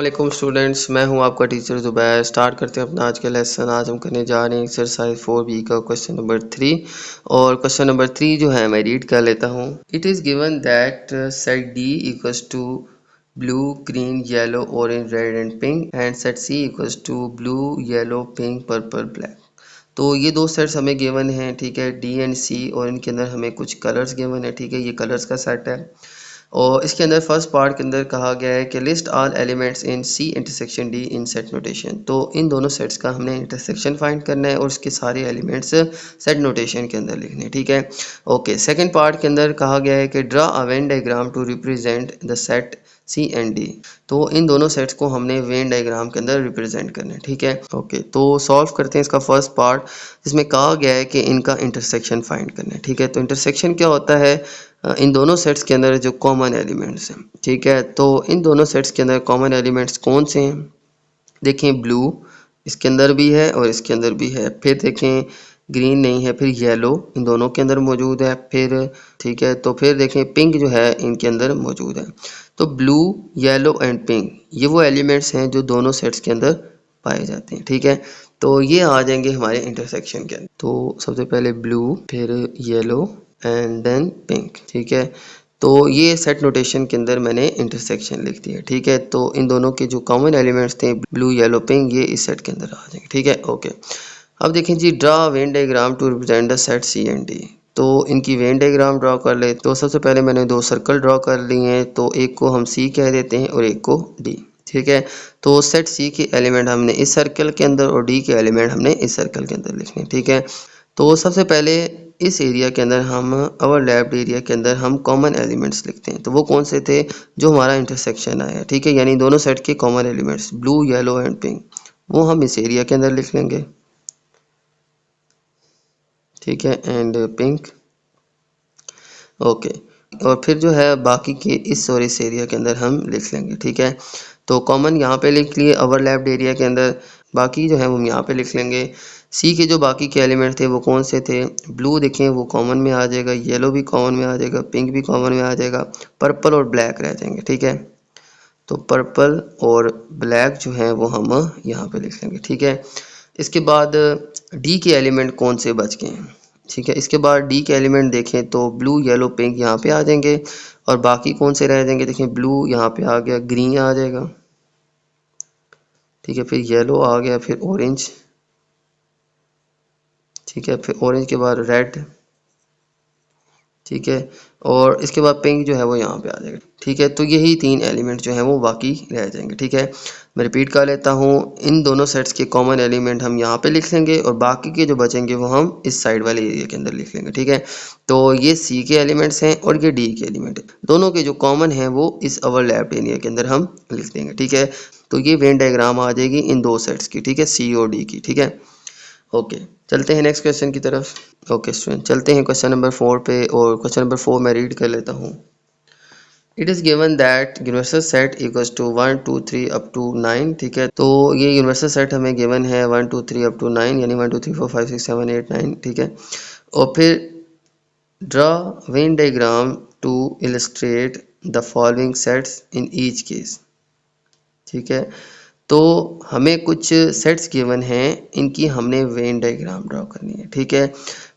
वालेकुम स्टूडेंट्स, मैं हूं आपका टीचर ज़ुबैर। स्टार्ट करते हैं अपना आज का लेसन। आज हम करने जा रहे हैं एक्सरसाइज 4B का क्वेश्चन नंबर 3। और क्वेश्चन नंबर 3 जो है मैं रीड कर लेता हूं। It is given that set D equals to blue, green, yellow, orange, red and pink and set C equals to blue, yellow, pink, purple, black. तो ये दो सेट्स हमें गिवन हैं, ठीक है, डी एंड सी, और इनके अंदर हमें कुछ कलर्स गिवन है, ठीक है, ये कलर्स का सेट है। और इसके अंदर फर्स्ट पार्ट के अंदर कहा गया है कि list all elements in C intersection D in set notation. तो इन दोनों सेट्स का हमने इंटरसेक्शन फाइंड करना है और उसके सारे एलिमेंट्स सेट नोटेशन के अंदर लिखने हैं, ठीक है। ओके, सेकंड पार्ट के अंदर कहा गया है कि draw a Venn diagram to represent the set C and D. तो इन दोनों सेट्स को हमने वेन डायग्राम के अंदर रिप्रेजेंट करना है, ठीक है। ओके, तो सॉल्व करते हैं इसका फर्स्ट पार्ट, जिसमें कहा गया है कि इनका इंटरसेक्शन फाइंड करना है, ठीक है। तो इंटरसेक्शन क्या होता है? इन दोनों सेट्स के अंदर जो कॉमन एलिमेंट्स हैं, ठीक है। तो इन दोनों सेट्स के अंदर कॉमन एलिमेंट्स कौन से हैं? देखें, ब्लू इसके अंदर भी है और इसके अंदर भी है। फिर देखें, ग्रीन नहीं है, फिर येलो इन दोनों के अंदर मौजूद है, फिर ठीक है। तो फिर देखें, पिंक जो है इनके अंदर मौजूद है। तो ब्लू, येलो एंड पिंक ये वो एलिमेंट्स हैं जो दोनों सेट्स के अंदर पाए जाते हैं, ठीक है। तो ये आ जाएंगे हमारे इंटरसेक्शन के अंदर। तो सबसे पहले ब्लू, फिर येलो एंड देन पिंक, ठीक है। तो ये सेट नोटेशन के अंदर मैंने इंटरसेक्शन लिख दिया, ठीक है। तो इन दोनों के जो कॉमन एलिमेंट्स थे ब्लू, येलो, पिंक, ये इस सेट के अंदर आ जाएंगे, ठीक है। ओके, अब देखें जी, draw Venn diagram to represent the set C and D. तो इनकी वेन डायग्राम ड्रॉ कर ले। तो सबसे पहले मैंने दो सर्कल ड्रॉ कर लिए हैं, तो एक को हम सी कह देते हैं और एक को डी, ठीक है। तो सेट सी के एलिमेंट हमने इस सर्कल के अंदर और डी के एलिमेंट हमने इस सर्कल के अंदर लिखने, ठीक है। तो सबसे पहले इस एरिया के अंदर हम ओवरलैप्ड एरिया के अंदर हम कॉमन एलिमेंट्स लिखते हैं। तो वो कौन से थे? जो हमारा इंटरसेक्शन आया, ठीक है, यानी दोनों सेट के common elements blue, yellow and pink, वो हम इस एरिया के अंदर लिख लेंगे, ठीक है, एंड पिंक। ओके, और फिर जो है बाकी के इस और इस एरिया के अंदर हम लिख लेंगे, ठीक है। तो कॉमन यहाँ पे लिख लिए ओवरलैप्ड एरिया के अंदर, बाकी जो है हम यहाँ पे लिख लेंगे। सी के जो बाकी के एलिमेंट थे वो कौन से थे? ब्लू देखें वो कॉमन में आ जाएगा, येलो भी कॉमन में आ जाएगा, पिंक भी कॉमन में आ जाएगा, पर्पल और ब्लैक रह जाएंगे, ठीक है। तो पर्पल और ब्लैक जो है वो हम यहाँ पे लिख लेंगे, ठीक है। इसके बाद डी के एलिमेंट कौन से बच गए हैं, ठीक है। इसके बाद डी के एलिमेंट देखें तो ब्लू, येलो, पिंक यहाँ पे आ जाएंगे, और बाकी कौन से रह जाएंगे? देखें, ब्लू यहाँ पे आ गया, ग्रीन आ जाएगा, ठीक है, फिर येलो आ गया, फिर ऑरेंज, ठीक है, फिर ऑरेंज के बाद रेड, ठीक है, और इसके बाद पिंक जो है वो यहाँ पे आ जाएगा, ठीक है। तो यही तीन एलिमेंट जो हैं वो बाकी रह जाएंगे, ठीक है। मैं रिपीट कर लेता हूँ, इन दोनों सेट्स के कॉमन एलिमेंट हम यहाँ पे लिख लेंगे और बाकी के जो बचेंगे वो हम इस साइड वाले एरिया के अंदर लिख लेंगे, ठीक है। तो ये सी के एलिमेंट्स हैं और ये डी के एलिमेंट हैं, दोनों के जो कॉमन हैं वो इस ओवरलैप्ड एरिया के अंदर हम लिख देंगे, ठीक है। तो ये वेन डायग्राम आ जाएगी इन दो सेट्स की, ठीक है, सी और डी की, ठीक है। ओके, चलते हैं नेक्स्ट क्वेश्चन की तरफ। ओके स्टूडेंट, चलते हैं क्वेश्चन नंबर 4 पे, और क्वेश्चन नंबर 4 मैं रीड कर लेता हूँ। It is given that universal set equals to 1 2 3 up to 9, ठीक है। तो ये यूनिवर्सल सेट हमें गिवन है 1 2 3 अप टू 9, यानी 1 2 3 4 5 6 7 8 9, ठीक है। और फिर draw Venn diagram to illustrate the following sets in each case, ठीक है। तो हमें कुछ सेट्स गिवन हैं, इनकी हमने वेन डायग्राम ड्रॉ करनी है, ठीक है,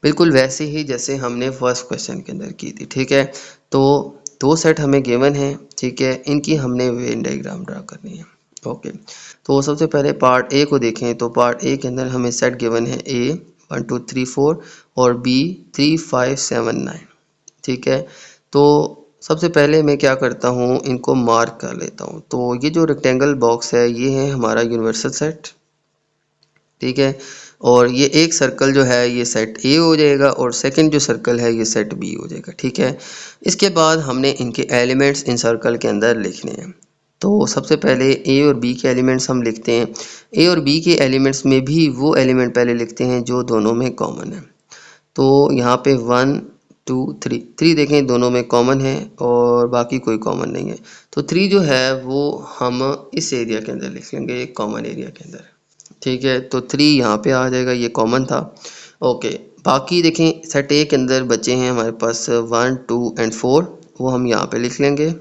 बिल्कुल वैसे ही जैसे हमने फर्स्ट क्वेश्चन के अंदर की थी, ठीक है। तो दो सेट हमें गिवन है, ठीक है, इनकी हमने वेन डायग्राम ड्रॉ करनी है। ओके, तो सबसे पहले पार्ट ए को देखें। तो पार्ट ए के अंदर हमें सेट गिवन है ए 1 2 3 4 और बी 3 5 7 9, ठीक है। तो सबसे पहले मैं क्या करता हूँ, इनको मार्क कर लेता हूँ। तो ये जो रेक्टेंगल बॉक्स है ये है हमारा यूनिवर्सल सेट, ठीक है। और ये एक सर्कल जो है ये सेट ए हो जाएगा और सेकंड जो सर्कल है ये सेट बी हो जाएगा, ठीक है। इसके बाद हमने इनके एलिमेंट्स इन सर्कल के अंदर लिखने हैं। तो सबसे पहले ए और बी के एलिमेंट्स हम लिखते हैं। ए और बी के एलिमेंट्स में भी वो एलिमेंट पहले लिखते हैं जो दोनों में कॉमन है। तो यहाँ पे 1 2 3 देखें दोनों में कॉमन है और बाकी कोई कॉमन नहीं है। तो 3 जो है वो हम इस एरिया के अंदर लिख लेंगे, एक कॉमन एरिया के अंदर, ठीक है। तो 3 यहाँ पे आ जाएगा, ये कॉमन था। ओके, बाकी देखें सेट ए के अंदर बचे हैं हमारे पास 1 2 एंड 4, वो हम यहाँ पे लिख लेंगे।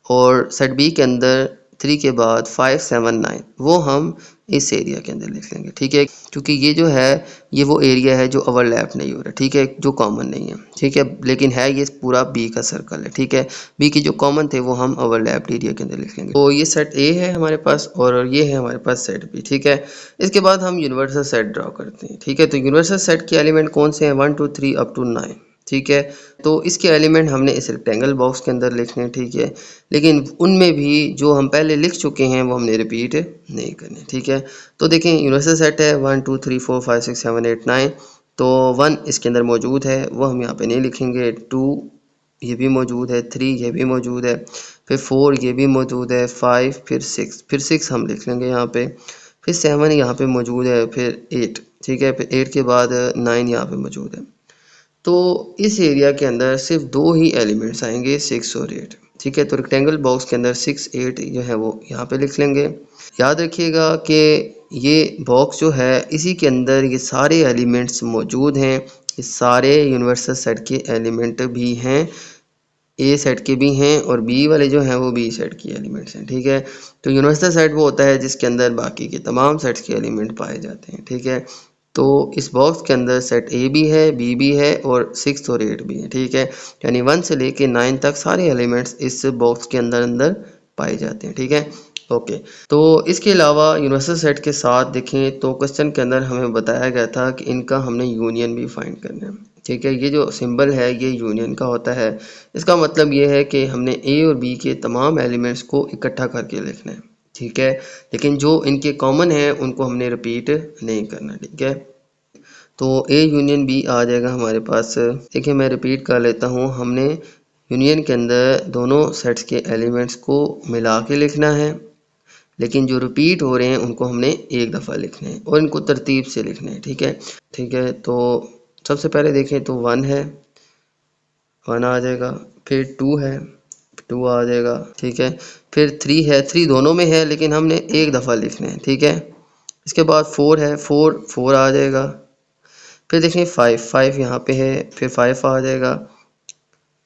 और सेट बी के अंदर 3 के बाद 5 7 9 वो हम इस एरिया के अंदर लिख लेंगे, ठीक है, क्योंकि ये जो है ये वो एरिया है जो ओवरलैप नहीं हो रहा, ठीक है, जो कॉमन नहीं है, ठीक है, लेकिन है ये पूरा बी का सर्कल है, ठीक है, बी की जो कॉमन थे वो हम ओवरलैप एरिया के अंदर लिख लेंगे। तो ये सेट ए है हमारे पास और ये है हमारे पास सेट बी, ठीक है। इसके बाद हम यूनिवर्सल सेट ड्रॉ करते हैं, ठीक है। तो यूनिवर्सल सेट के एलिमेंट कौन से हैं, 1 2 3 अप टू 9, ठीक है। तो इसके एलिमेंट हमने इस रेक्टेंगल बॉक्स के अंदर लिखने हैं, ठीक है, लेकिन उनमें भी जो हम पहले लिख चुके हैं वो हमने रिपीट नहीं करने, ठीक है। तो देखें यूनिवर्सल सेट है 1 2 3 4 5 6 7 8 9, तो 1 इसके अंदर मौजूद है वो हम यहाँ पे नहीं लिखेंगे, 2 ये भी मौजूद है, 3 ये भी मौजूद है, फिर 4 ये भी मौजूद है, 5 फिर 6 हम लिख लेंगे यहाँ पे, फिर 7 यहाँ पे मौजूद है, फिर 8, ठीक है, फिर 8 के बाद 9 यहाँ पे मौजूद है। तो इस एरिया के अंदर सिर्फ दो ही एलिमेंट्स आएंगे, 6 और 8, ठीक है। तो रेक्टेंगल बॉक्स के अंदर 6 8 जो है वो यहाँ पे लिख लेंगे। याद रखिएगा कि ये बॉक्स जो है इसी के अंदर ये सारे एलिमेंट्स मौजूद हैं, ये सारे यूनिवर्सल सेट के एलिमेंट भी हैं, ए सेट के भी हैं और बी वाले जो हैं वो बी सेट के एलिमेंट्स हैं, ठीक है। तो यूनिवर्सल सेट वो होता है जिसके अंदर बाकी के तमाम सेट्स के एलिमेंट पाए जाते हैं, ठीक है। तो इस बॉक्स के अंदर सेट ए भी है, बी भी है और 6 और 8 भी है, ठीक है, यानी 1 से लेके 9 तक सारे एलिमेंट्स इस बॉक्स के अंदर अंदर पाए जाते हैं, ठीक है। ओके, तो इसके अलावा यूनिवर्सल सेट के साथ देखें तो क्वेश्चन के अंदर हमें बताया गया था कि इनका हमने यूनियन भी फाइंड करना है, ठीक है। ये जो सिंबल है ये यूनियन का होता है, इसका मतलब ये है कि हमने ए और बी के तमाम एलिमेंट्स को इकट्ठा करके लिखना है, ठीक है, लेकिन जो इनके कॉमन है उनको हमने रिपीट नहीं करना, ठीक है। तो ए यूनियन बी आ जाएगा हमारे पास। देखिए मैं रिपीट कर लेता हूँ, हमने यूनियन के अंदर दोनों सेट्स के एलिमेंट्स को मिला के लिखना है, लेकिन जो रिपीट हो रहे हैं उनको हमने एक दफ़ा लिखना है और इनको तरतीब से लिखना है, ठीक है, ठीक है। तो सबसे पहले देखें तो 1 है, 1 आ जाएगा, फिर 2 है, 2 आ जाएगा, ठीक है, फिर 3 है, 3 दोनों में है लेकिन हमने एक दफ़ा लिखना है, ठीक है। इसके बाद 4 है, 4 आ जाएगा, फिर देखें 5 यहाँ पे है, फिर 5 आ जाएगा,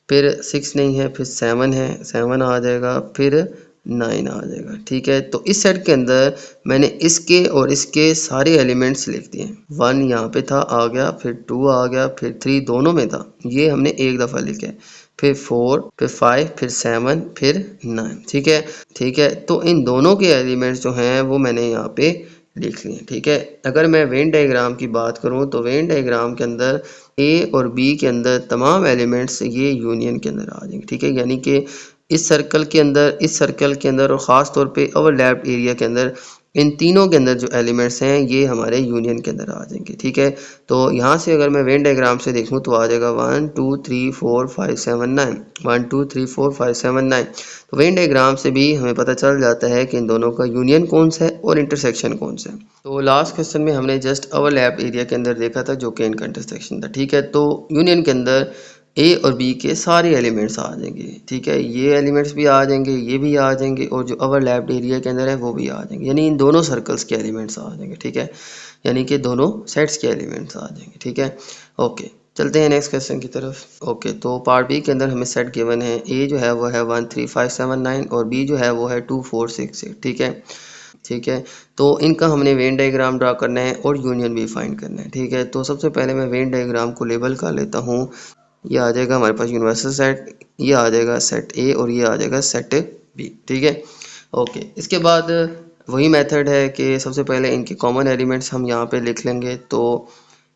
फिर 6 नहीं है, फिर 7 है, 7 आ जाएगा, फिर 9 आ जाएगा, ठीक है। तो इस सेट के अंदर मैंने इसके और इसके सारे एलिमेंट्स लिख दिए, 1 यहाँ पे था आ गया, फिर 2 आ गया, फिर 3 दोनों में था, ये हमने एक दफ़ा लिखा है, फिर 4 फिर 5 फिर 7 फिर 9, ठीक है, ठीक है। तो इन दोनों के एलिमेंट्स जो हैं वो मैंने यहाँ पे लिख लिए, ठीक है। अगर मैं वेन डायग्राम की बात करूँ तो वेन डायग्राम के अंदर ए और बी के अंदर तमाम एलिमेंट्स ये यूनियन के अंदर आ जाएंगे, ठीक है, यानी कि इस सर्कल के अंदर, इस सर्कल के अंदर और ख़ास तौर पे ओवरलैप एरिया के अंदर इन तीनों के अंदर जो एलिमेंट्स हैं ये हमारे यूनियन के अंदर आ जाएंगे, ठीक है। तो यहाँ से अगर मैं वेन डायग्राम से देखूँ तो आ जाएगा 1 2 3 4 5 7 9, 1 2 3 4 5 7 9। तो वेन डायग्राम से भी हमें पता चल जाता है कि इन दोनों का यूनियन कौन सा है और इंटरसेक्शन कौन सा है। तो लास्ट क्वेश्चन में हमने जस्ट ओवरलैप एरिया के अंदर देखा था जो कि इनका इंटरसेक्शन था, ठीक है। तो यूनियन के अंदर ए और बी के सारे एलिमेंट्स आ जाएंगे, ठीक है, ये एलिमेंट्स भी आ जाएंगे, ये भी आ जाएंगे और जो ओवरलैप्ड एरिया के अंदर है वो भी आ जाएंगे, यानी इन दोनों सर्कल्स के एलिमेंट्स आ जाएंगे, ठीक है, यानी कि दोनों सेट्स के एलिमेंट्स आ जाएंगे, ठीक है। ओके, चलते हैं नेक्स्ट क्वेश्चन की तरफ। ओके, तो पार्ट बी के अंदर हमें सेट गिवन है, ए जो है वो है 1 3 5 7 9 और बी जो है वो है 2 4 6 8, ठीक है, ठीक है। तो इनका हमने वेन डायग्राम ड्रा करना है और यूनियन भी फाइंड करना है, ठीक है। तो सबसे पहले मैं वेन डायग्राम को लेबल कर लेता हूँ, ये आ जाएगा हमारे पास यूनिवर्सल सेट, ये आ जाएगा सेट ए और ये आ जाएगा सेट बी, ठीक है। ओके, इसके बाद वही मेथड है कि सबसे पहले इनके कॉमन एलिमेंट्स हम यहाँ पे लिख लेंगे। तो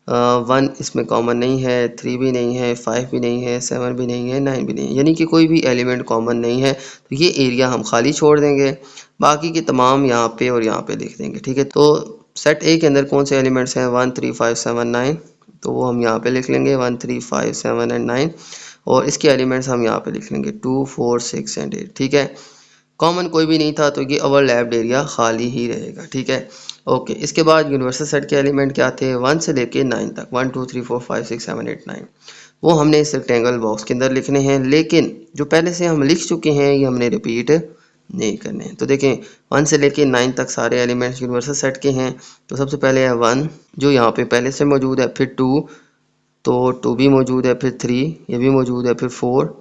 1 इसमें कॉमन नहीं है, 3 भी नहीं है, 5 भी नहीं है, 7 भी नहीं है, 9 भी नहीं है, यानी कि कोई भी एलिमेंट कॉमन नहीं है, तो ये एरिया हम खाली छोड़ देंगे, बाकी के तमाम यहाँ पे और यहाँ पे लिख देंगे, ठीक है। तो सेट ए के अंदर कौन से एलिमेंट्स हैं, 1 3 5 7 9, तो वो हम यहाँ पे लिख लेंगे 1 3 5 7 एंड 9 और इसके एलिमेंट्स हम यहाँ पे लिख लेंगे 2 4 6 एंड 8, ठीक है। कॉमन कोई भी नहीं था तो ये ओवरलैप्ड एरिया खाली ही रहेगा, ठीक है। ओके, इसके बाद यूनिवर्सल सेट के एलिमेंट क्या थे, 1 से लेके 9 तक, 1 2 3 4 5 6 7 8 9, वो हमने इस रेक्टेंगल बॉक्स के अंदर लिखने हैं, लेकिन जो पहले से हम लिख चुके हैं ये हमने रिपीट नहीं करने हैं। तो देखें 1 से लेके 9 तक सारे एलिमेंट्स यूनिवर्सल सेट के हैं, तो सबसे पहले है 1 जो यहाँ पे पहले से मौजूद है, फिर 2 तो 2 भी मौजूद है, फिर 3 ये भी मौजूद है, फिर 4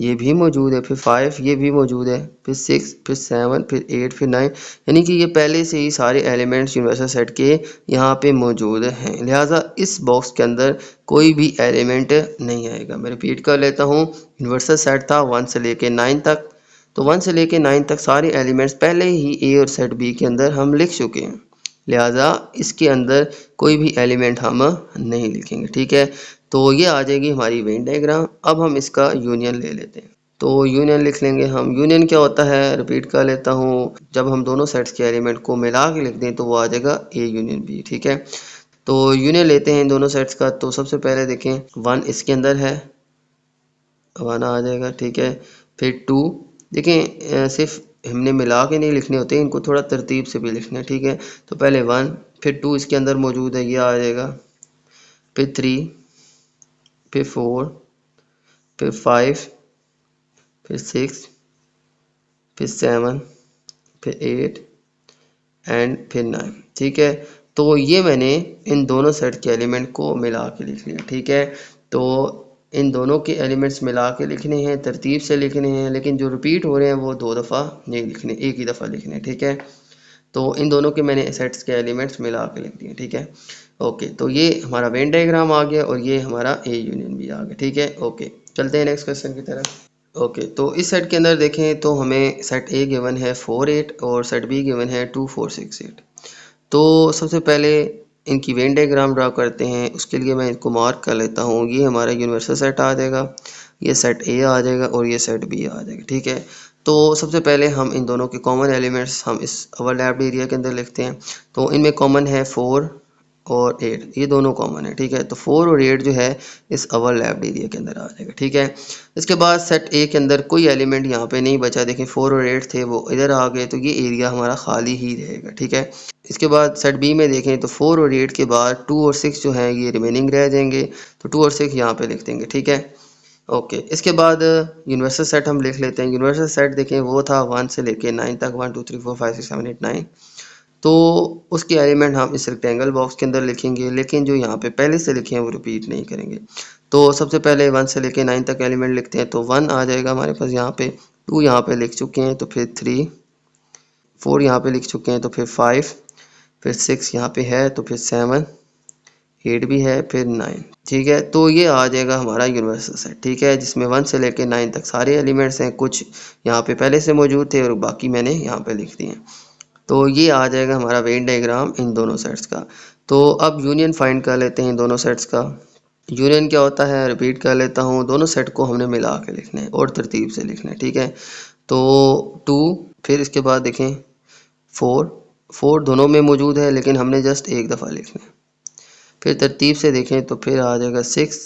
ये भी मौजूद है, फिर 5 ये भी मौजूद है, फिर 6, फिर 7, फिर 8, फिर 9, यानी कि ये पहले से ही सारे एलिमेंट्स यूनिवर्सल सेट के यहाँ पे मौजूद हैं। लिहाजा इस बॉक्स के अंदर कोई भी एलिमेंट नहीं आएगा। मैं रिपीट कर लेता हूँ, यूनिवर्सल सेट था 1 से लेके 9 तक, तो 1 से लेके 9 तक सारे एलिमेंट्स पहले ही ए और सेट बी के अंदर हम लिख चुके हैं। लिहाजा इसके अंदर कोई भी एलिमेंट हम नहीं लिखेंगे। ठीक है, तो ये आ जाएगी हमारी वेन डायग्राम। अब हम इसका यूनियन ले लेते हैं, तो यूनियन लिख लेंगे हम। यूनियन क्या होता है, रिपीट कर लेता हूँ, जब हम दोनों सेट्स के एलिमेंट को मिला के लिख दें तो वो आ जाएगा ए यूनियन बी। ठीक है, तो यूनियन लेते हैं इन दोनों सेट्स का। तो सबसे पहले देखें 1 इसके अंदर है, 1 आ जाएगा। ठीक है, फिर 2 देखें, सिर्फ हमने मिला के नहीं लिखने होते, इनको थोड़ा तरतीब से भी लिखना है। ठीक है, तो पहले 1, फिर 2 इसके अंदर मौजूद है, ये आ जाएगा, फिर 3, फिर 4, फिर 5, फिर 6, फिर 7, फिर 8 एंड फिर 9। ठीक है, तो ये मैंने इन दोनों सेट के एलिमेंट को मिला के लिख लिया। ठीक है, तो इन दोनों के एलिमेंट्स मिला के लिखने हैं, तरतीब से लिखने हैं, लेकिन जो रिपीट हो रहे हैं वो 2 दफ़ा नहीं लिखने, एक ही दफ़ा लिखने। ठीक है, तो इन दोनों के मैंने सेट्स के एलिमेंट्स मिला के लिख दिए। ठीक है, ओके, तो ये हमारा वेन डायग्राम आ गया और ये हमारा ए यूनियन भी आ गया। ठीक है, ओके, चलते हैं नेक्स्ट क्वेश्चन की तरफ। ओके, तो इस सेट के अंदर देखें तो हमें सेट ए गिवन है 4 8 और सेट बी गिवन है 2 4 6 8। तो सबसे पहले इनकी वेन डायग्राम ड्रा करते हैं। उसके लिए मैं इनको मार्क कर लेता हूँ। ये हमारा यूनिवर्सल सेट आ जाएगा, ये सेट ए आ जाएगा और ये सेट बी आ जाएगा। ठीक है, तो सबसे पहले हम इन दोनों के कॉमन एलिमेंट्स हम इस ओवरलैप्ड एरिया के अंदर लिखते हैं। तो इनमें कॉमन है 4 और 8, ये दोनों कॉमन है। ठीक है, तो 4 और 8 जो है इस ओवरलैप्ड एरिया के अंदर आ जाएगा। ठीक है, इसके बाद सेट ए के अंदर कोई एलिमेंट यहाँ पे नहीं बचा। देखें 4 और 8 थे, वो इधर आ गए, तो ये एरिया हमारा खाली ही रहेगा। ठीक है, इसके बाद सेट बी में देखें तो 4 और 8 के बाद 2 और 6 जो हैं ये रिमेनिंग रह जाएंगे, तो 2 और 6 यहाँ पे लिख देंगे। ठीक है, ओके, इसके बाद यूनिवर्सल सेट हम लिख लेते हैं। यूनिवर्सल सेट देखें वो था 1 से लेके 9 तक, 1 2 3 4 5 6 7 8 9, तो उसके एलिमेंट हम इस रेक्टेंगल बॉक्स के अंदर लिखेंगे, लेकिन जो यहाँ पे पहले से लिखे हैं वो रिपीट नहीं करेंगे। तो सबसे पहले 1 से लेके 9 तक एलिमेंट लिखते हैं, तो 1 आ जाएगा हमारे पास यहाँ पे, 2 यहाँ पे लिख चुके हैं, तो फिर 3, 4 यहाँ पे लिख चुके हैं, तो फिर 5, फिर 6 यहाँ पे है, तो फिर 7, 8 भी है, फिर 9। ठीक है, तो ये आ जाएगा हमारा यूनिवर्सल सेट। ठीक है, जिसमें 1 से लेके 9 तक सारे एलिमेंट्स हैं, कुछ यहाँ पे पहले से मौजूद थे और बाकी मैंने यहाँ पे लिख दिए। तो ये आ जाएगा हमारा वेन डायग्राम इन दोनों सेट्स का। तो अब यूनियन फाइंड कर लेते हैं इन दोनों सेट्स का। यूनियन क्या होता है, रिपीट कर लेता हूँ, दोनों सेट को हमने मिला के लिखना है और तरतीब से लिखना है। ठीक है, तो 2, फिर इसके बाद देखें 4, 4 दोनों में मौजूद है लेकिन हमने जस्ट एक दफ़ा लिखना है। फिर तरतीब से देखें तो फिर आ जाएगा 6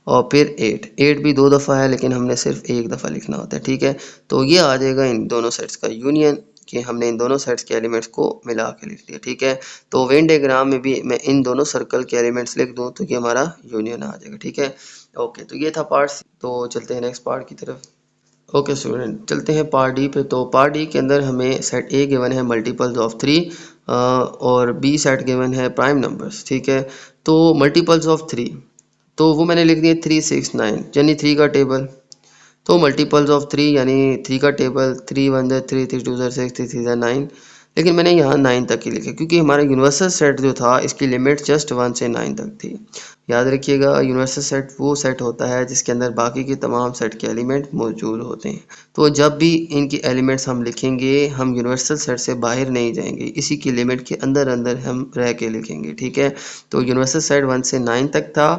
और फिर 8, 8 भी 2 दफ़ा है लेकिन हमने सिर्फ एक दफ़ा लिखना होता है। ठीक है, तो ये आ जाएगा इन दोनों सेट्स का यूनियन, कि हमने इन दोनों सेट्स के एलिमेंट्स को मिला के लिख दिया। ठीक है, तो वेन डायग्राम में भी मैं इन दोनों सर्कल के एलिमेंट्स लिख दूं तो ये हमारा यूनियन आ जाएगा। ठीक है, ओके, तो ये था पार्ट सी। तो चलते हैं नेक्स्ट पार्ट की तरफ। ओके स्टूडेंट, चलते हैं पार्ट डी पे। तो पार्ट डी के अंदर हमें सेट ए गिवन है मल्टीपल्स ऑफ 3 और बी सेट गिवन है प्राइम नंबर्स। ठीक है, तो मल्टीपल्स ऑफ 3 तो वो मैंने लिख दिया 3 6 9, यानी 3 का टेबल। तो मल्टीपल्स ऑफ 3 यानी 3 का टेबल, 3 1 3 3 2 6 3 3 9, लेकिन मैंने यहाँ 9 तक ही लिखा क्योंकि हमारा यूनिवर्सल सेट जो था इसकी लिमिट जस्ट 1 से 9 तक थी। याद रखिएगा, यूनिवर्सल सेट वो सेट होता है जिसके अंदर बाकी के तमाम सेट के एलिमेंट मौजूद होते हैं। तो जब भी इनकी एलिमेंट्स हम लिखेंगे हम यूनिवर्सल सेट से बाहर नहीं जाएंगे, इसी की लिमिट के अंदर अंदर हम रह के लिखेंगे। ठीक है, तो यूनिवर्सल सेट 1 से 9 तक था,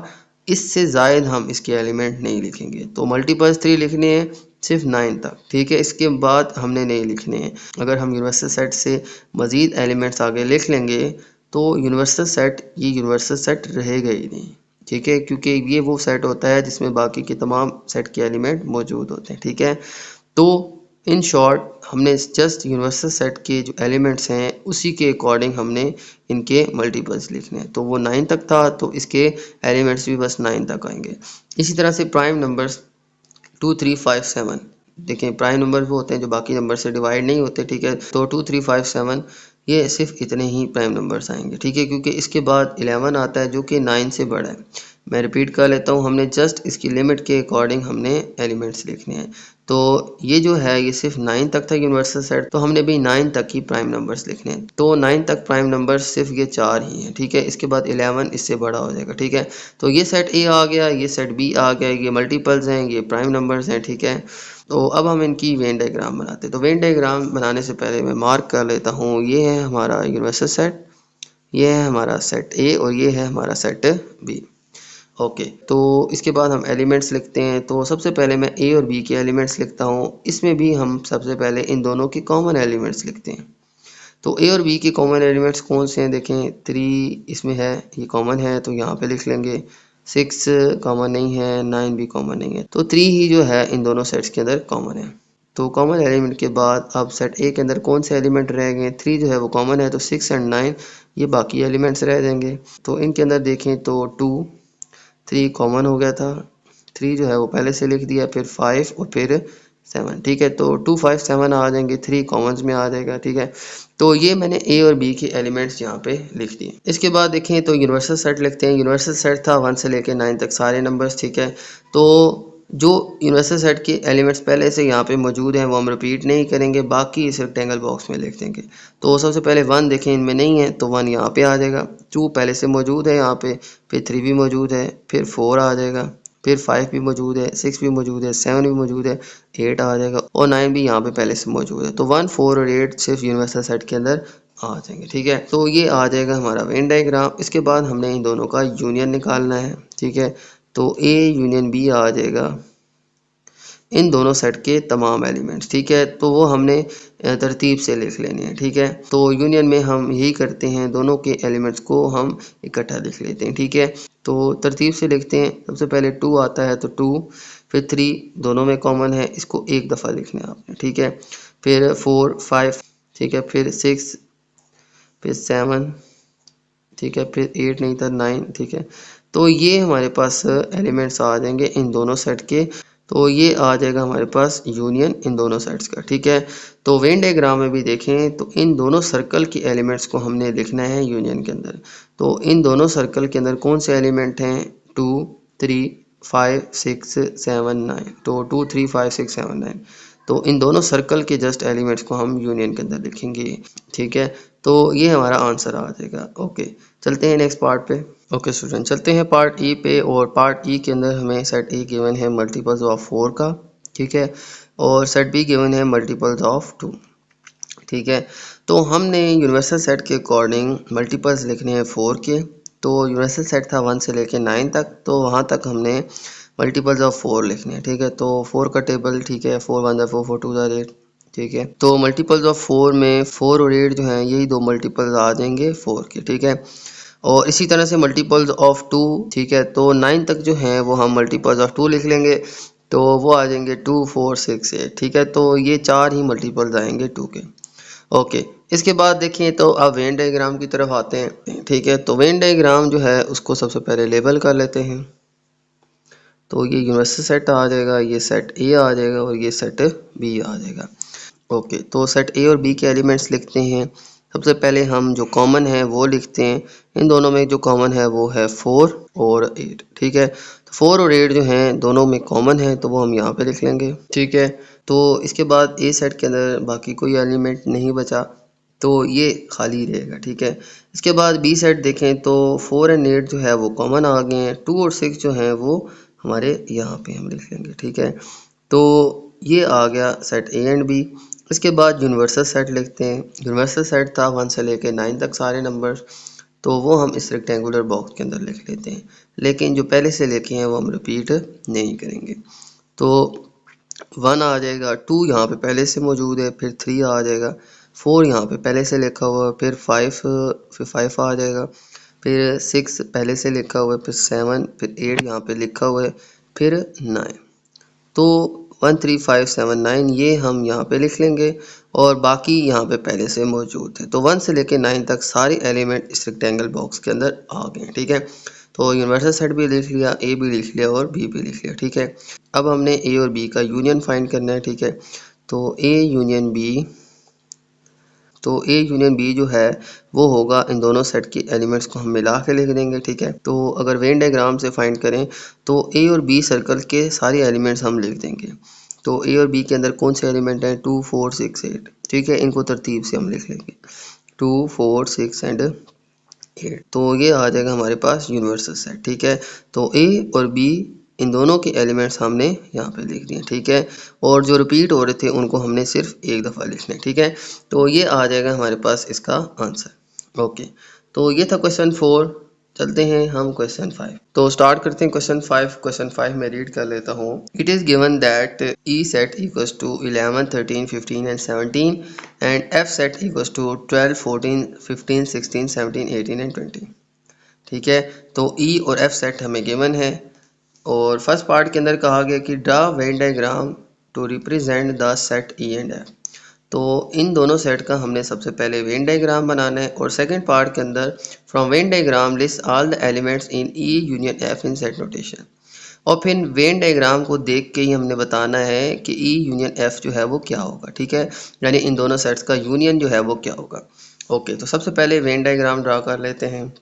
इससे ज़ायद हम इसके एलिमेंट नहीं लिखेंगे। तो मल्टीपल्स 3 लिखने हैं सिर्फ 9 तक। ठीक है, इसके बाद हमने नहीं लिखने हैं। अगर हम यूनिवर्सल सेट से मज़ीद एलिमेंट्स आगे लिख लेंगे तो यूनिवर्सल सेट ये यूनिवर्सल सेट रहेगा ही नहीं। ठीक है, क्योंकि ये वो सेट होता है जिसमें बाकी के तमाम सेट के एलिमेंट मौजूद होते हैं। ठीक है, तो इन शॉर्ट हमने जस्ट यूनिवर्सल सेट के जो एलिमेंट्स हैं उसी के अकॉर्डिंग हमने इनके मल्टीपल्स लिखने हैं। तो वो 9 तक था तो इसके एलिमेंट्स भी बस 9 तक आएंगे। इसी तरह से प्राइम नंबर्स 2 3 5 7, देखें प्राइम नंबर वो होते हैं जो बाकी नंबर से डिवाइड नहीं होते। ठीक है, तो 2 3 5 7 ये सिर्फ इतने ही प्राइम नंबर्स आएंगे। ठीक है, क्योंकि इसके बाद 11 आता है जो कि 9 से बड़ा है। मैं रिपीट कर लेता हूँ, हमने जस्ट इसकी लिमिट के अकॉर्डिंग हमने एलिमेंट्स लिखने हैं। तो ये जो है ये सिर्फ 9 तक था यूनिवर्सल सेट, तो हमने भी 9 तक ही प्राइम नंबर्स लिखने हैं। तो 9 तक प्राइम नंबर्स सिर्फ ये 4 ही हैं, ठीक है। इसके बाद 11 इससे बड़ा हो जाएगा, ठीक है। तो ये सेट ए आ गया, ये सेट बी आ गया, ये मल्टीपल्स हैं, ये प्राइम नंबर्स हैं, ठीक है। तो अब हम इनकी वेन डायग्राम बनाते हैं। तो वेन डायग्राम बनाने से पहले मैं मार्क कर लेता हूँ, ये है हमारा यूनिवर्सल सेट, ये है हमारा सेट ए और ये है हमारा सेट बी। ओके, तो इसके बाद हम एलिमेंट्स लिखते हैं। तो सबसे पहले मैं ए और बी के एलिमेंट्स लिखता हूँ। इसमें भी हम सबसे पहले इन दोनों के कॉमन एलिमेंट्स लिखते हैं। तो ए और बी के कॉमन एलिमेंट्स कौन से हैं, देखें 3 इसमें है, ये कॉमन है तो यहाँ पे लिख लेंगे। 6 कॉमन नहीं है, 9 भी कॉमन नहीं है, तो 3 ही जो है इन दोनों सेट्स के अंदर कॉमन है। तो कॉमन एलिमेंट के बाद अब सेट ए के अंदर कौन से एलिमेंट रह गए, 3 जो है वो कॉमन है, तो 6 एंड 9 ये बाकी एलिमेंट्स रह जाएंगे। तो इनके अंदर देखें तो 2 3 कॉमन हो गया था, 3 जो है वो पहले से लिख दिया, फिर 5 और फिर 7, ठीक है। तो 2 5 7 आ जाएंगे, 3 कॉमन्स में आ जाएगा, ठीक है। तो ये मैंने ए और बी के एलिमेंट्स यहाँ पे लिख दिए। इसके बाद देखें तो यूनिवर्सल सेट लिखते हैं। यूनिवर्सल सेट था 1 से लेके 9 तक सारे नंबर्स, ठीक है। तो जो यूनिवर्सल सेट के एलिमेंट्स पहले से यहाँ पे मौजूद हैं वो हम रिपीट नहीं करेंगे, बाकी इस रेक्टेंगल बॉक्स में लिख देंगे। तो सबसे पहले 1 देखें इनमें नहीं है, तो 1 यहाँ पे आ जाएगा। 2 पहले से मौजूद है यहाँ पे, फिर 3 भी मौजूद है, फिर 4 आ जाएगा, फिर 5 भी मौजूद है, 6 भी मौजूद है, 7 भी मौजूद है, 8 आ जाएगा और 9 भी यहाँ पे पहले से मौजूद है। तो 1 4 और 8 सिर्फ यूनिवर्सल सेट के अंदर आ जाएंगे, ठीक है। तो ये आ जाएगा हमारा वेन डायग्राम। इसके बाद हमने इन दोनों का यूनियन निकालना है, ठीक है। तो ए यूनियन बी आ जाएगा इन दोनों सेट के तमाम एलिमेंट्स, ठीक है। तो वो हमने तरतीब से लिख लेने हैं, ठीक है। तो यूनियन में हम यही करते हैं, दोनों के एलिमेंट्स को हम इकट्ठा लिख लेते हैं, ठीक है। तो तरतीब से लिखते हैं। सबसे पहले 2 आता है तो 2, फिर 3 दोनों में कॉमन है, इसको एक दफ़ा लिखना है आपने, ठीक है। फिर 4 5, ठीक है, फिर 6, फिर 7, ठीक है, फिर 8 नहीं था 9, ठीक है। तो ये हमारे पास एलिमेंट्स आ जाएंगे इन दोनों सेट के। तो ये आ जाएगा हमारे पास यूनियन इन दोनों सेट्स का, ठीक है। तो वेन डायग्राम में भी देखें तो इन दोनों सर्कल के एलिमेंट्स को हमने लिखना है यूनियन के अंदर। तो इन दोनों सर्कल के अंदर कौन से एलिमेंट हैं, 2 3 5 6 7 9। तो 2 3 5 6 7 9, तो इन दोनों सर्कल के जस्ट एलिमेंट्स को हम यूनियन के अंदर लिखेंगे, ठीक है। तो ये हमारा आंसर आ जाएगा। ओके, चलते हैं नेक्स्ट पार्ट पे। ओके स्टूडेंट, चलते हैं पार्ट ई पे। और पार्ट ई के अंदर हमें सेट ए गिवन है मल्टीपल्स ऑफ 4 का, ठीक है, और सेट बी गिवन है मल्टीपल्स ऑफ 2, ठीक है। तो हमने यूनिवर्सल सेट के अकॉर्डिंग मल्टीपल्स लिखने हैं 4 के। तो यूनिवर्सल सेट था 1 से लेके 9 तक, तो वहाँ तक हमने मल्टीपल्स ऑफ 4 लिखने हैं, ठीक है। तो 4 का टेबल, ठीक है, 4 1 4 4 2 8, ठीक है। तो मल्टीपल्स ऑफ 4 में 4 और 8 जो हैं यही दो मल्टीपल्स आ जाएंगे 4 के, ठीक है। और इसी तरह से मल्टीपल्स ऑफ 2, ठीक है। तो 9 तक जो हैं वो हम मल्टीपल्स ऑफ 2 लिख लेंगे, तो वो आ जाएंगे 2 4 6 8, ठीक है। तो ये 4 ही मल्टीपल्स आएंगे 2 के। ओके, इसके बाद देखिए तो अब वेन डायग्राम की तरफ आते हैं, ठीक है। तो वेन डायग्राम जो है उसको सबसे पहले लेबल कर लेते हैं। तो ये यूनिवर्सल सेट आ जाएगा, ये सेट ए आ जाएगा और ये सेट बी आ जाएगा। ओके, तो सेट ए और बी के एलिमेंट्स लिखते हैं। सबसे पहले हम जो कॉमन है वो लिखते हैं। इन दोनों में जो कॉमन है वो है 4 और 8, ठीक है। तो 4 और 8 जो हैं दोनों में कॉमन है, तो वो हम यहाँ पे लिख लेंगे, ठीक है। तो इसके बाद ए सेट के अंदर बाकी कोई एलिमेंट नहीं बचा, तो ये खाली रहेगा, ठीक है। इसके बाद बी सेट देखें तो 4 एंड 8 जो है वो कॉमन आ गए हैं, 2 और 6 जो हैं वो हमारे यहाँ पे हम लिख लेंगे, ठीक है। तो ये आ गया सेट ए एंड बी। इसके बाद यूनिवर्सल सेट लिखते हैं। यूनिवर्सल सेट था 1 से लेके 9 तक सारे नंबर्स, तो वो हम इस रेक्टेंगुलर बॉक्स के अंदर लिख लेते हैं, लेकिन जो पहले से लिखे हैं वो हम रिपीट नहीं करेंगे। तो 1 आ जाएगा, 2 यहाँ पे पहले से मौजूद है, फिर 3 आ जाएगा, 4 यहाँ पे पहले से लिखा हुआ है, फिर 5 आ जाएगा, फिर 6 पहले से लिखा हुआ है, फिर 7, फिर 8 यहाँ पे लिखा हुआ है, फिर 9। तो 1 3 5 7 9 ये हम यहाँ पे लिख लेंगे और बाकी यहाँ पे पहले से मौजूद है। तो 1 से लेके 9 तक सारे एलिमेंट इस रेक्टेंगल बॉक्स के अंदर आ गए, ठीक है। तो यूनिवर्सल सेट भी लिख लिया, ए भी लिख लिया और बी भी लिख लिया, ठीक है। अब हमने ए और बी का यूनियन फाइंड करना है, ठीक है। तो ए यूनियन बी तो ए यूनियन बी जो है वो होगा इन दोनों सेट के एलिमेंट्स को हम मिला के लिख देंगे, ठीक है। तो अगर वेन डायग्राम से फाइंड करें तो ए और बी सर्कल के सारे एलिमेंट्स हम लिख देंगे। तो ए और बी के अंदर कौन से एलिमेंट हैं, 2 4 6 8, ठीक है। इनको तरतीब से हम लिख लेंगे 2 4 6 एंड 8। तो ये आ जाएगा हमारे पास यूनिवर्सल सेट, ठीक है। तो ए और बी इन दोनों के एलिमेंट्स हमने यहाँ पे लिख दिए, ठीक है। और जो रिपीट हो रहे थे उनको हमने सिर्फ एक दफ़ा लिखना, ठीक है। तो ये आ जाएगा हमारे पास इसका आंसर। ओके, तो ये था क्वेश्चन 4। चलते हैं हम क्वेश्चन 5। तो स्टार्ट करते हैं क्वेश्चन 5। क्वेश्चन 5 मैं रीड कर लेता हूँ। It is given that E set equals to 11 13 15 and 17 and F set equals to 12 14 15 16 17 18 and 20, ठीक है। तो ई और एफ सेट हमें गिवन है और फर्स्ट पार्ट के अंदर कहा गया कि draw Venn diagram to represent the set E and F. तो इन दोनों सेट का हमने सबसे पहले वेन डायग्राम बनाना है और सेकंड पार्ट के अंदर from Venn diagram list all the elements in E union F in set notation. और फिर वेन डायग्राम को देख के ही हमने बताना है कि ई यूनियन एफ जो है वो क्या होगा, ठीक है। यानी इन दोनों सेट्स का यूनियन जो है वो क्या होगा। ओके, तो सबसे पहले वेन डायग्राम ड्रा कर लेते हैं।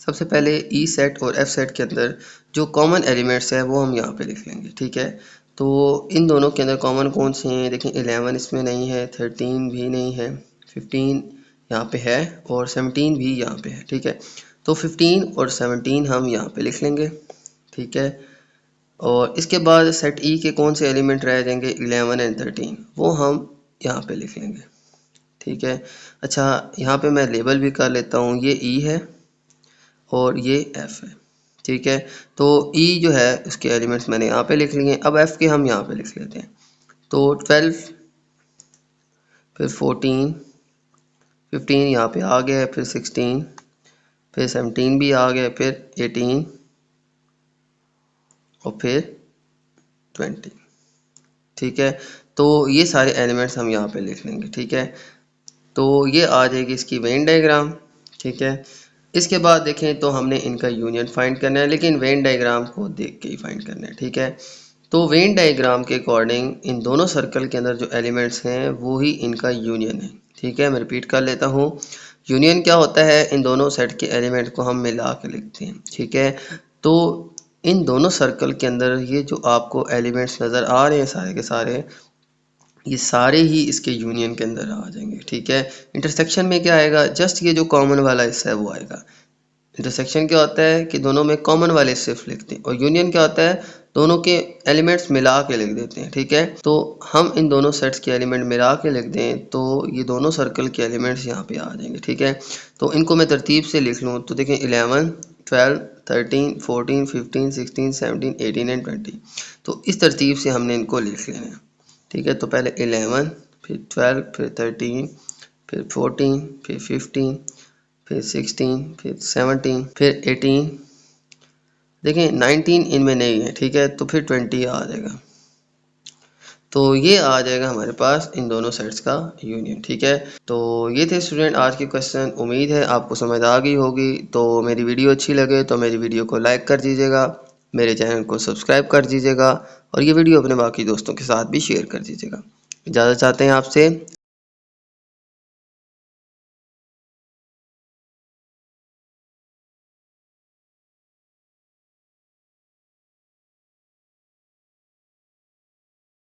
सबसे पहले ई सेट और एफ सेट के अंदर जो कॉमन एलिमेंट्स है वो हम यहाँ पे लिख लेंगे, ठीक है। तो इन दोनों के अंदर कॉमन कौन से हैं, देखें 11 इसमें नहीं है, 13 भी नहीं है, 15 यहाँ पे है और 17 भी यहाँ पे है, ठीक है। तो 15 और 17 हम यहाँ पे लिख लेंगे, ठीक है। और इसके बाद सेट ई के कौन से एलिमेंट रह जाएंगे, 11 एंड 13, वो हम यहाँ पे लिख लेंगे, ठीक है। अच्छा, यहाँ पे मैं लेबल भी कर लेता हूँ, ये ई है और ये एफ है, ठीक है। तो ई जो है उसके एलिमेंट्स मैंने यहाँ पे लिख लिए। अब एफ के हम यहाँ पे लिख लेते हैं। तो 12 फिर 14 15 यहाँ पे आ गया, फिर 16 फिर 17 भी आ गया, फिर 18 और फिर 20, ठीक है। तो ये सारे एलिमेंट्स हम यहाँ पे लिख लेंगे, ठीक है। तो ये आ जाएगी इसकी वेन डायग्राम, ठीक है। इसके बाद देखें तो हमने इनका यूनियन फाइंड करना है, लेकिन वेन डायग्राम को देख के ही फाइंड करना है, ठीक है। तो वेन डायग्राम के अकॉर्डिंग इन दोनों सर्कल के अंदर जो एलिमेंट्स हैं वो ही इनका यूनियन है, ठीक है। मैं रिपीट कर लेता हूँ, यूनियन क्या होता है, इन दोनों सेट के एलिमेंट को हम मिला के लिखते हैं, ठीक है। तो इन दोनों सर्कल के अंदर ये जो आपको एलिमेंट्स नज़र आ रहे हैं सारे के सारे, ये सारे ही इसके यूनियन के अंदर आ जाएंगे, ठीक है। इंटरसेक्शन में क्या आएगा, जस्ट ये जो कॉमन वाला हिस्सा है वो आएगा। इंटरसेक्शन क्या होता है कि दोनों में कॉमन वाले सिर्फ लिखते हैं, और यूनियन क्या होता है दोनों के एलिमेंट्स मिला के लिख देते हैं, ठीक है। तो हम इन दोनों सेट्स के एलिमेंट मिला के लिख दें तो ये दोनों सर्कल के एलिमेंट्स यहाँ पे आ जाएंगे, ठीक है। तो इनको मैं तरतीब से लिख लूँ तो देखें 11 12 13 14 15 16 17 18 एंड 20। तो इस तरतीब से हमने इनको लिख लेना है, ठीक है। तो पहले 11 फिर 12 फिर 13 फिर 14 फिर 15 फिर 16 फिर 17 फिर 18, देखें 19 इनमें नहीं है, ठीक है। तो फिर 20 आ जाएगा। तो ये आ जाएगा हमारे पास इन दोनों सेट्स का यूनियन, ठीक है। तो ये थे स्टूडेंट आज के क्वेश्चन। उम्मीद है आपको समझ आ गई होगी। तो मेरी वीडियो अच्छी लगे तो मेरी वीडियो को लाइक कर दीजिएगा, मेरे चैनल को सब्सक्राइब कर दीजिएगा और ये वीडियो अपने बाकी दोस्तों के साथ भी शेयर कर दीजिएगा। इजाज़त चाहते हैं आपसे।